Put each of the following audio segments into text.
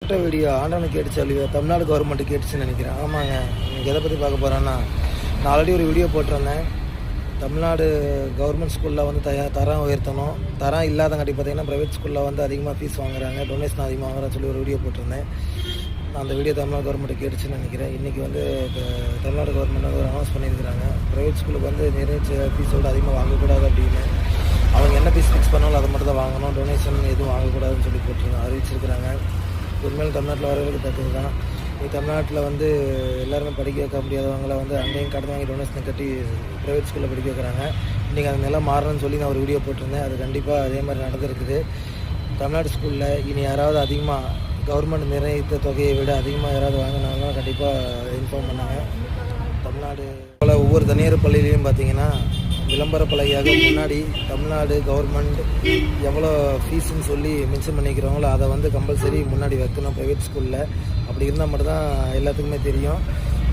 போட்ட வீடியோ ஆண்டவனுக்கு கேட்டுச்சு இல்லையோ, தமிழ்நாடு கவர்மெண்ட்டு கேட்டுச்சுன்னு நினைக்கிறேன். ஆமாங்க, நீங்கள் எதை பற்றி பார்க்க போகிறேன்னா, நான் ஆல்ரெடி ஒரு வீடியோ போட்டிருந்தேன். தமிழ்நாடு கவர்மெண்ட் ஸ்கூலில் வந்து தரம் உயர்த்தணும், தரம் இல்லாதங்காட்டி பார்த்தீங்கன்னா ப்ரைவேட் ஸ்கூலில் வந்து அதிகமாக ஃபீஸ் வாங்குறாங்க, டொனேஷன் அதிகமாக வாங்குறான்னு சொல்லி ஒரு வீடியோ போட்டிருந்தேன். அந்த வீடியோ தமிழ்நாடு கவர்மெண்ட்டு கேட்டுச்சுன்னு நினைக்கிறேன். இன்றைக்கி வந்து தமிழ்நாடு கவர்மெண்ட் வந்து ஒரு அனௌன்ஸ் பண்ணியிருக்கிறாங்க, ப்ரைவேட் ஸ்கூலுக்கு வந்து நிறைய ஃபீஸோடு அதிகமாக வாங்கக்கூடாது அப்படின்னு. அவங்க என்ன ஃபீஸ் ஃபிக்ஸ் பண்ணாலும் அதை மட்டும் தான் வாங்கணும், டொனேஷன் எதுவும் வாங்கக்கூடாதுன்னு சொல்லி அறிவிச்சிருக்கிறாங்க. உண்மையில் தமிழ்நாட்டில் வரவேற்க தக்கது தான். தமிழ்நாட்டில் வந்து எல்லாருமே படிக்க வைக்க முடியாதவங்களை வந்து அங்கேயும் கடன் வாங்கி டொனேஷனை கட்டி ப்ரைவேட் ஸ்கூலில் படிக்க வைக்கிறாங்க. இன்றைக்கி அந்த நிலை மாறணும்னு சொல்லி நான் ஒரு வீடியோ போட்டிருந்தேன். அது கண்டிப்பாக அதே மாதிரி நடந்திருக்குது. தமிழ்நாடு ஸ்கூலில் இனி யாராவது அதிகமாக கவர்மெண்ட் நிர்ணயித்த தொகையை விட அதிகமாக யாராவது வாங்கினாங்கன்னா கண்டிப்பாக இன்ஃபார்ம் பண்ணாங்க. தமிழ்நாடு போல் ஒவ்வொரு தனியார் பள்ளியிலையும் பார்த்திங்கன்னா விளம்பர பலகையாக முன்னாடி தமிழ்நாடு கவர்மெண்ட் எவ்வளோ ஃபீஸுன்னு சொல்லி மென்ஷன் பண்ணிக்கிறவங்களோ அதை வந்து கம்பல்சரி முன்னாடி வைக்கணும் ப்ரைவேட் ஸ்கூலில். அப்படி இருந்தால் மட்டும்தான் எல்லாத்துக்குமே தெரியும்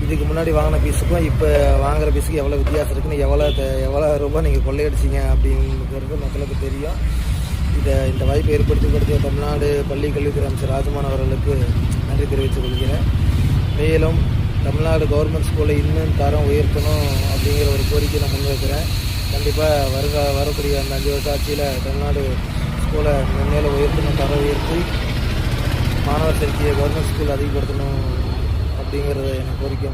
இதுக்கு முன்னாடி வாங்கின ஃபீஸுக்கும் இப்போ வாங்குகிற ஃபீஸுக்கு எவ்வளோ வித்தியாசம் இருக்குன்னு, எவ்வளோ ரூபாய் நீங்கள் கொள்ளையடிச்சிங்க அப்படிங்கிறது மக்களுக்கு தெரியும். இந்த வாய்ப்பை ஏற்படுத்தி கொடுத்த தமிழ்நாடு பள்ளி கல்வித்துறை அமைச்சர் ராஜ்மோகன் அவர்களுக்கு நன்றி தெரிவித்துக் கொள்கிறேன். மேலும் தமிழ்நாடு கவர்மெண்ட் ஸ்கூலில் இன்னும் தரம் உயர்த்தணும் அப்படிங்கிற ஒரு கோரிக்கை நான் முன்வைக்கிறேன். கண்டிப்பாக வரக்கூடிய அந்த 5 வருஷ ஆட்சியில் தமிழ்நாடு ஸ்கூலை மேலே உயர்த்தணும், தரம் உயர்த்தி மாணவர் சேர்க்கையை கவர்மெண்ட் ஸ்கூல் அதிகப்படுத்தணும் அப்படிங்கிறத எனக்கு கோரிக்கை